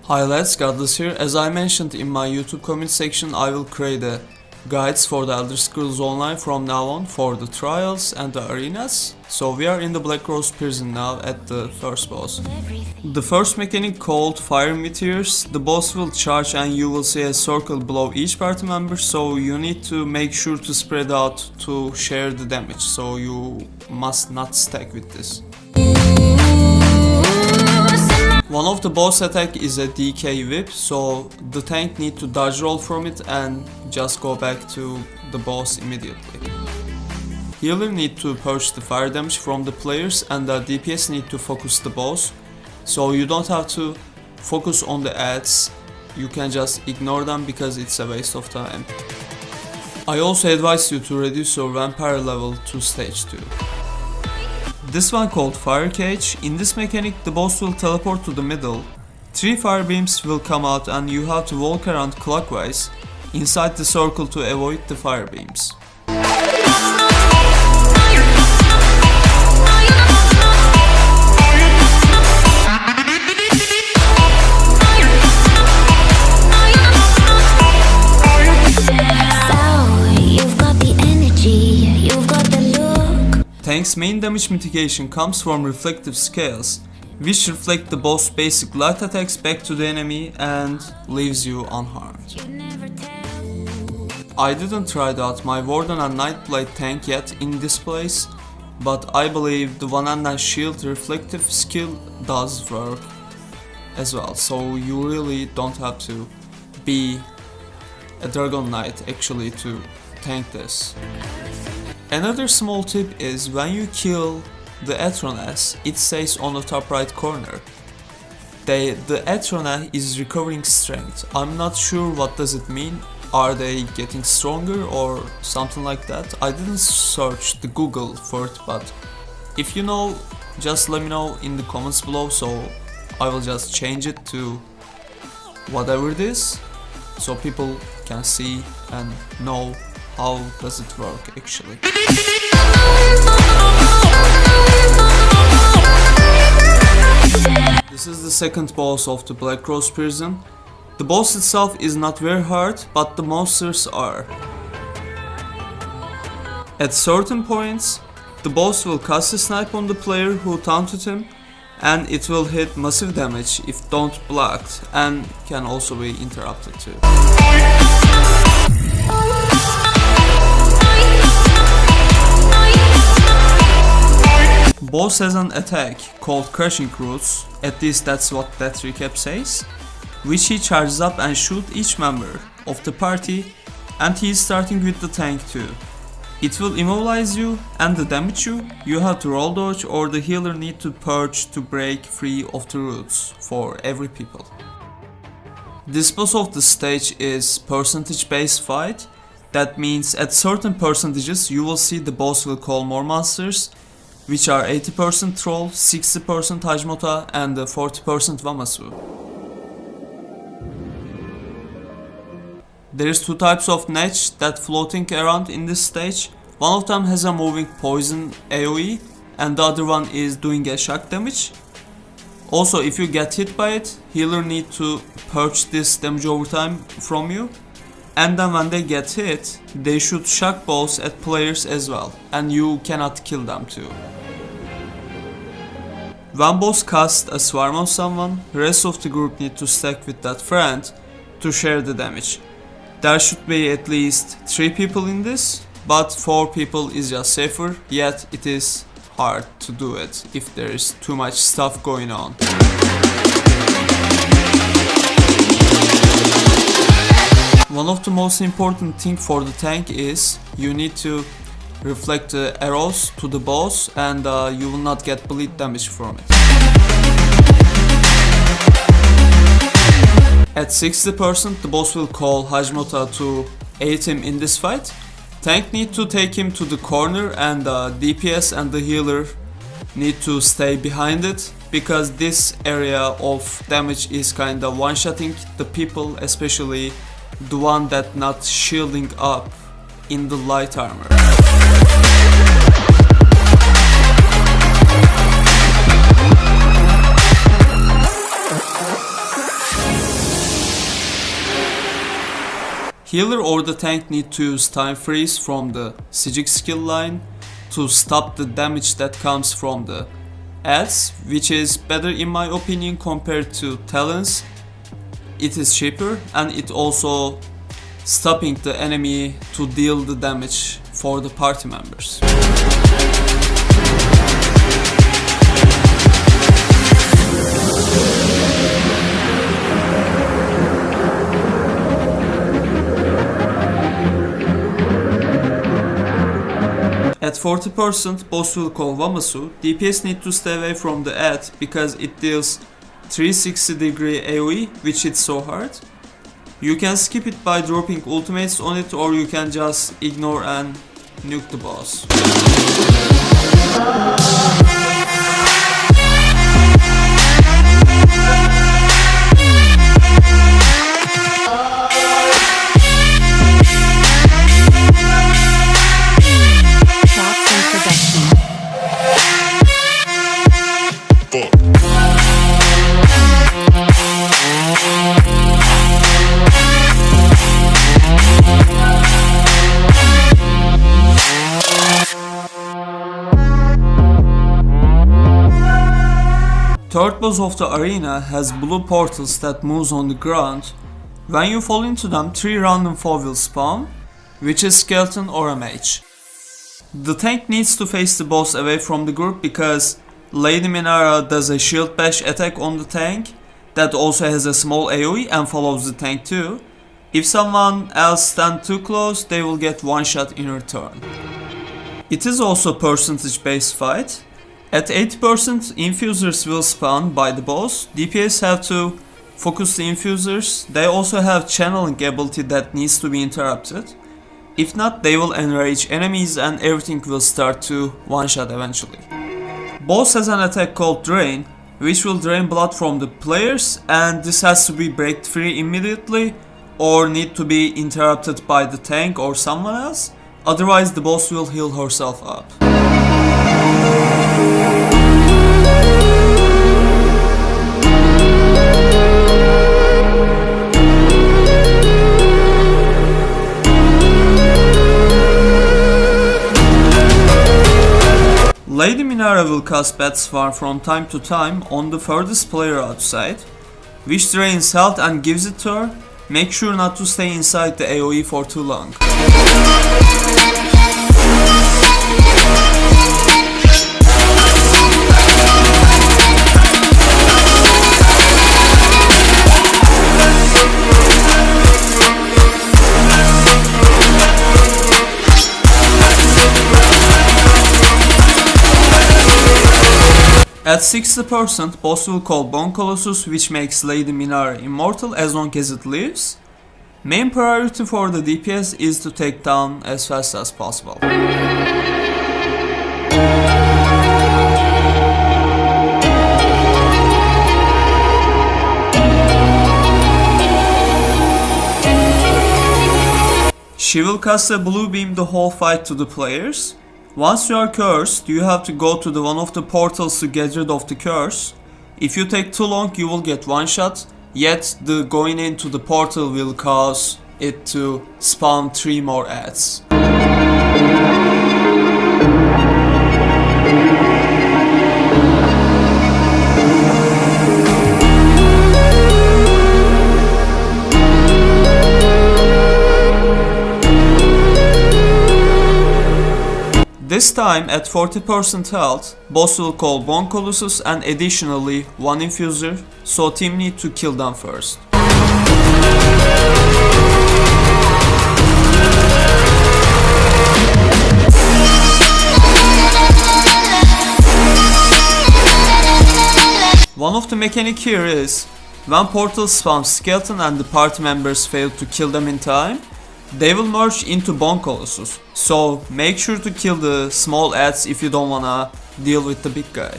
Hi lads, Godless here. As I mentioned in my YouTube comment section, I will create a guides for the Elder Scrolls Online from now on for the trials and the arenas. So we are in the Blackrose prison now at the first boss. The first mechanic called Fire Meteors. The boss will charge and you will see a circle below each party member, so you need to make sure to spread out to share the damage, so you must not stack with this. One of the boss attack is a DK whip, so the tank need to dodge roll from it and just go back to the boss immediately. Healer need to purge the fire damage from the players, and the DPS need to focus the boss, so you don't have to focus on the ads, you can just ignore them because it's a waste of time. I also advise you to reduce your vampire level to stage 2. This one called Fire Cage. In this mechanic, the boss will teleport to the middle. 3 fire beams will come out and you have to walk around clockwise inside the circle to avoid the fire beams. Tank's main damage mitigation comes from reflective scales, which reflect the boss' basic light attacks back to the enemy and leaves you unharmed. I didn't try out my Warden and Nightblade tank yet in this place, but I believe the one and shield reflective skill does work as well, so you really don't have to be a Dragon Knight actually to tank this. Another small tip is when you kill the Atronach, it says on the top right corner the Atronach is recovering strength. I'm not sure what does it mean. Are they getting stronger or something like that? I didn't search the Google for it, but if you know, just let me know in the comments below, so I will just change it to whatever it is, so people can see and know how does it work actually. This is the second boss of the Blackrose prison. The boss itself is not very hard, but the monsters are. At certain points, the boss will cast a snipe on the player who taunted him, and it will hit massive damage if don't blocked, and can also be interrupted too. Boss has an attack called Crushing Roots, at least that's what that recap says, which he charges up and shoots each member of the party, and he is starting with the tank too. It will immobilize you and damage you. You have to roll dodge or the healer need to purge to break free of the roots for every people. This boss of the stage is percentage based fight. That means at certain percentages you will see the boss will call more monsters, which are 80% Troll, 60% Hajmota and 40% Wamasu. There is 2 types of Netch that floating around in this stage. One of them has a moving poison AoE and the other one is doing a shock damage. Also, if you get hit by it, healer need to purge this damage over time from you. And then when they get hit, they shoot shock balls at players as well, and you cannot kill them too. When boss casts a swarm on someone, rest of the group need to stack with that friend to share the damage. There should be at least 3 people in this, but 4 people is just safer, yet it is hard to do it if there is too much stuff going on. One of the most important thing for the tank is you need to reflect the arrows to the boss and you will not get bleed damage from it. At 60% the boss will call Hajmota to aid him in this fight. Tank need to take him to the corner and DPS and the healer need to stay behind it, because this area of damage is kinda one-shotting the people, especially the one that not shielding up in the light armor. Healer or the tank need to use time freeze from the Qiuvox skill line to stop the damage that comes from the ads, which is better in my opinion compared to talents. It is cheaper and it also stopping the enemy to deal the damage for the party members. At 40%, boss will call Wamasu. DPS need to stay away from the ad because it deals 360 degree AoE, which hits so hard. You can skip it by dropping ultimates on it, or you can just ignore and nuke the boss. Third boss of the arena has blue portals that moves on the ground. When you fall into them, 3 random foe will spawn, which is skeleton or a mage. The tank needs to face the boss away from the group because Lady Minara does a shield bash attack on the tank that also has a small AoE and follows the tank too. If someone else stands too close, they will get one shot in return. It is also percentage based fight. At 80%, infusers will spawn by the boss. DPS have to focus the infusers. They also have channeling ability that needs to be interrupted. If not, they will enrage enemies and everything will start to one-shot eventually. Boss has an attack called Drain, which will drain blood from the players, and this has to be break free immediately or need to be interrupted by the tank or someone else. Otherwise, the boss will heal herself up. Lady Minara will cast Bat Swarm from time to time on the furthest player outside, which drains health and gives it to her. Make sure not to stay inside the AoE for too long. At 60%, boss will call Bone Colossus, which makes Lady Minara immortal as long as it lives. Main priority for the DPS is to take down as fast as possible. She will cast a blue beam the whole fight to the players. Once you are cursed, you have to go to one of the portals to get rid of the curse. If you take too long, you will get one shot, yet the going into the portal will cause it to spawn 3 more ads. This time at 40% health, boss will call Bone Colossus and additionally 1 infuser, so team need to kill them first. One of the mechanic here is, when portals spawn skeleton and the party members fail to kill them in time, they will merge into Bone Colossus, so make sure to kill the small ads if you don't wanna deal with the big guy.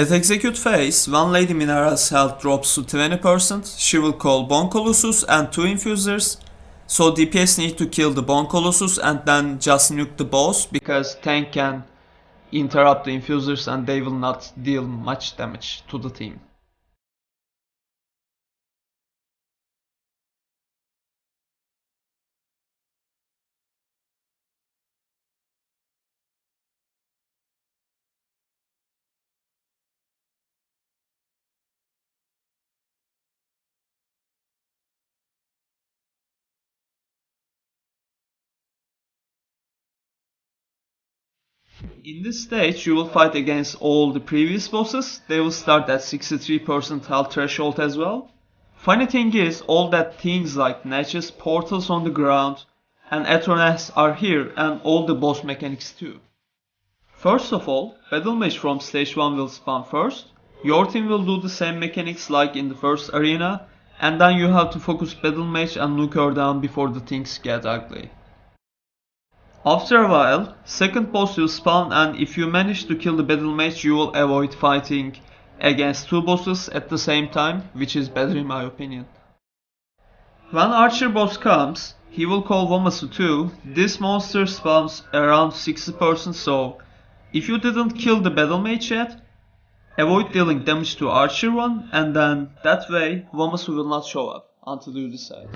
At execute phase, when Lady Minera's health drops to 20%, she will call Bone Colossus and 2 infusers, so DPS need to kill the Bone Colossus and then just nuke the boss, because tank can interrupt the infusers and they will not deal much damage to the team. In this stage, you will fight against all the previous bosses. They will start at 63% health threshold as well. Funny thing is, all that things like niches, portals on the ground, and Atronas are here, and all the boss mechanics too. First of all, Battle Mage from stage 1 will spawn first. Your team will do the same mechanics like in the first arena, and then you have to focus Battle Mage and nuke her down before the things get ugly. After a while, second boss will spawn, and if you manage to kill the Battle Mage, you will avoid fighting against 2 bosses at the same time, which is better in my opinion. When Archer boss comes, he will call Womasu too. This monster spawns around 60%, so if you didn't kill the Battle Mage yet, avoid dealing damage to Archer one, and then that way Womasu will not show up until you decide.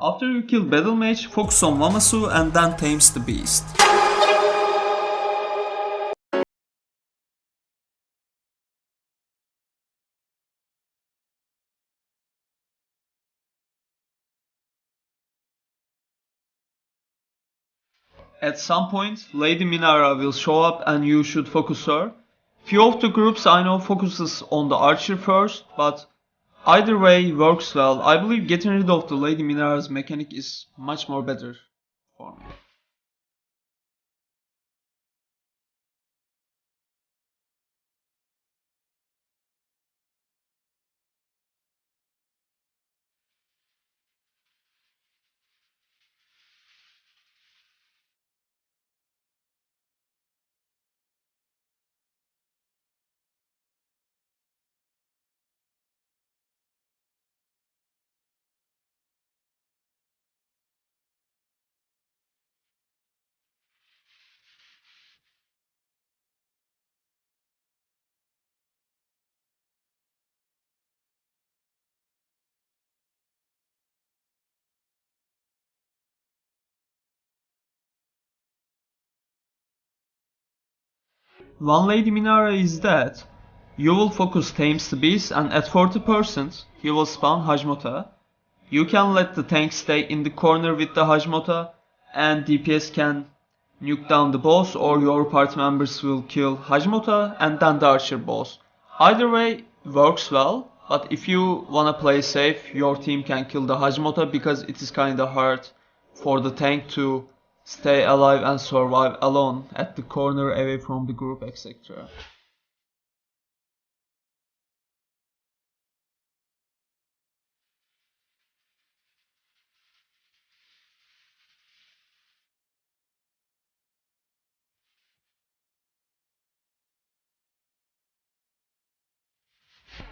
After you kill Battle Mage, focus on Womasu and then tames the beast. At some point, Lady Minera will show up and you should focus her. Few of the groups I know focuses on the Archer first, but either way works well. I believe getting rid of the Lady Minera's mechanic is much more better for me. When Lady Minera is dead, you will focus tames the beast, and at 40% he will spawn Hajmota. You can let the tank stay in the corner with the Hajmota, and DPS can nuke down the boss, or your party members will kill Hajmota and then the Archer boss. Either way works well, but if you wanna play safe, your team can kill the Hajmota because it is kinda hard for the tank to stay alive and survive alone at the corner away from the group, etc.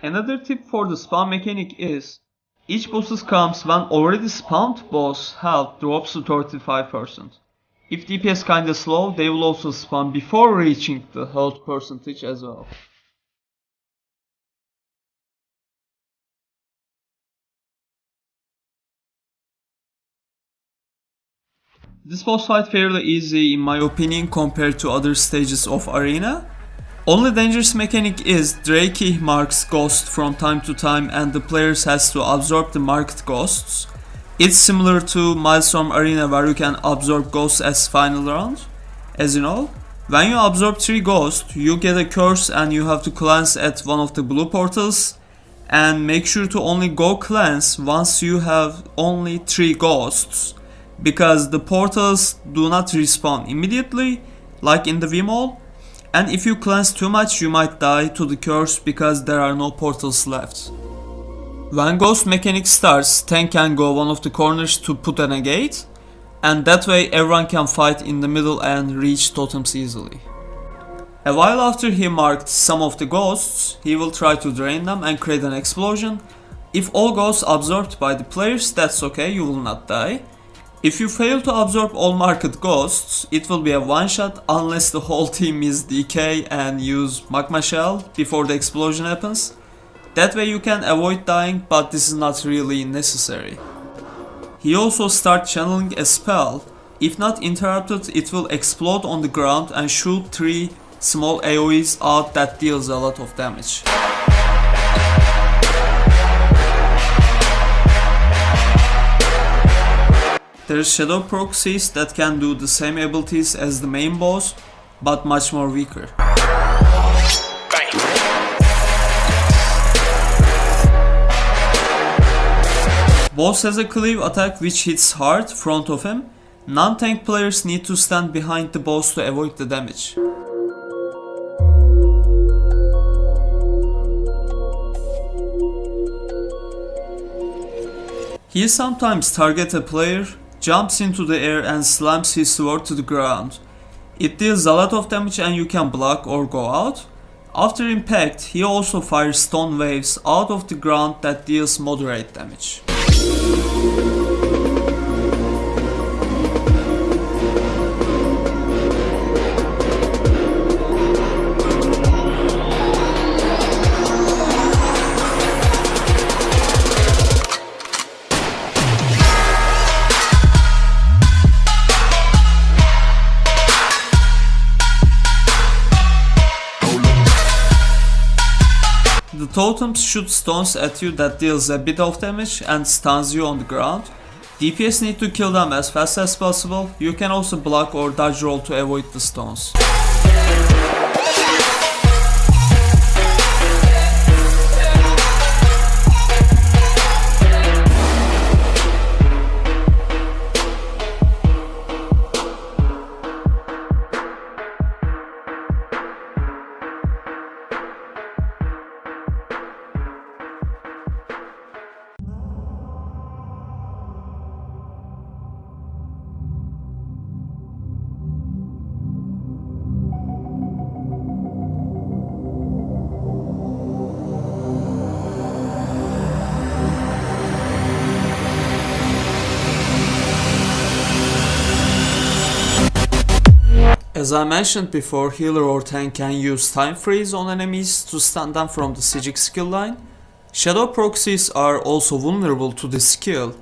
Another tip for the spawn mechanic is, each boss comes when already spawned boss health drops to 35%. If DPS kinda slow, they will also spawn before reaching the health percentage as well. This boss fight fairly easy in my opinion compared to other stages of arena. Only dangerous mechanic is Drake marks ghost from time to time and the players has to absorb the marked ghosts. It's similar to Milestone Arena where you can absorb ghosts as final round. As you know, when you absorb 3 ghosts, you get a curse and you have to cleanse at one of the blue portals. And make sure to only go cleanse once you have only 3 ghosts. because the portals do not respawn immediately, like in the Vmall, and if you cleanse too much you might die to the curse because there are no portals left. When Ghost mechanic starts, tank can go one of the corners to put a negate, and that way everyone can fight in the middle and reach totems easily. A while after he marked some of the ghosts, he will try to drain them and create an explosion. If all ghosts absorbed by the players, that's okay, you will not die. If you fail to absorb all marked ghosts, it will be a one shot unless the whole team is DK and use magma shell before the explosion happens. That way you can avoid dying, but this is not really necessary. He also starts channeling a spell. If not interrupted, it will explode on the ground and shoot 3 small AoEs out that deals a lot of damage. There's shadow proxies that can do the same abilities as the main boss, but much more weaker. Boss has a cleave attack which hits hard front of him. Non-tank players need to stand behind the boss to avoid the damage. He sometimes targets a player, jumps into the air and slams his sword to the ground. It deals a lot of damage and you can block or go out. After impact, he also fires stone waves out of the ground that deals moderate damage. The totems shoot stones at you that deals a bit of damage and stuns you on the ground. DPS need to kill them as fast as possible. You can also block or dodge roll to avoid the stones. As I mentioned before, healer or tank can use time freeze on enemies to stun them from the Psijic skill line. Shadow proxies are also vulnerable to this skill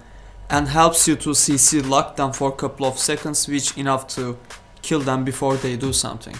and helps you to CC lock them for a couple of seconds, which enough to kill them before they do something.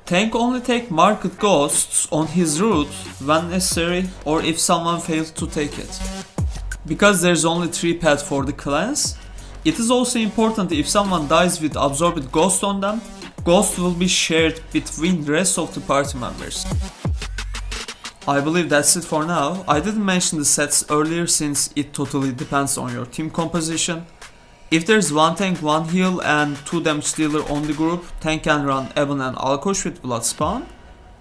Tank only take marked ghosts on his route when necessary or if someone fails to take it. Because there's only 3 paths for the cleanse, it is also important if someone dies with absorbed ghost on them, ghost will be shared between the rest of the party members. I believe that's it for now. I didn't mention the sets earlier since it totally depends on your team composition. If there's 1 tank, 1 heal and 2 damage dealer on the group, tank can run Ebon and Alkosh with blood spawn.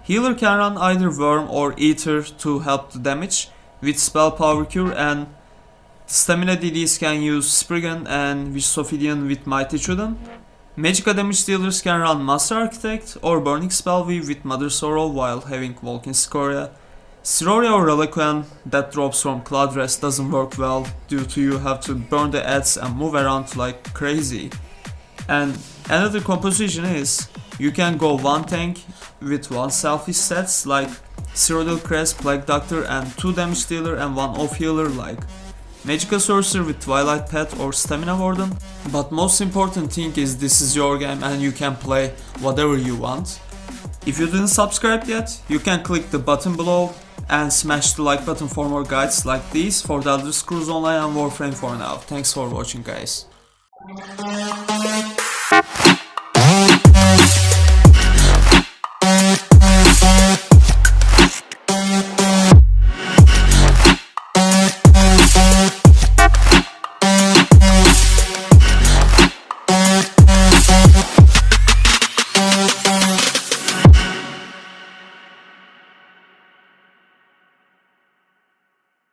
Healer can run either Worm or Ether to help the damage with spell power cure, and stamina DDs can use Spriggan and Vishsophidian with Mighty Chuden. Magicka damage dealers can run Master Architect or Burning Spell Weave with Mother Sorrow while having Vulcan Scoria. Siroria or Reliquien that drops from Cloud Rest doesn't work well due to you have to burn the ads and move around like crazy. And another composition is you can go 1 tank with 1 selfish sets like Cyrodiil Crest, Plague Doctor and 2 damage dealer and 1 off healer like Magical Sorcerer with Twilight Path or Stamina Warden. But most important thing is this is your game and you can play whatever you want. If you didn't subscribe yet, you can click the button below and smash the like button for more guides like these for the Elder Scrolls Online and Warframe for now. Thanks for watching, guys.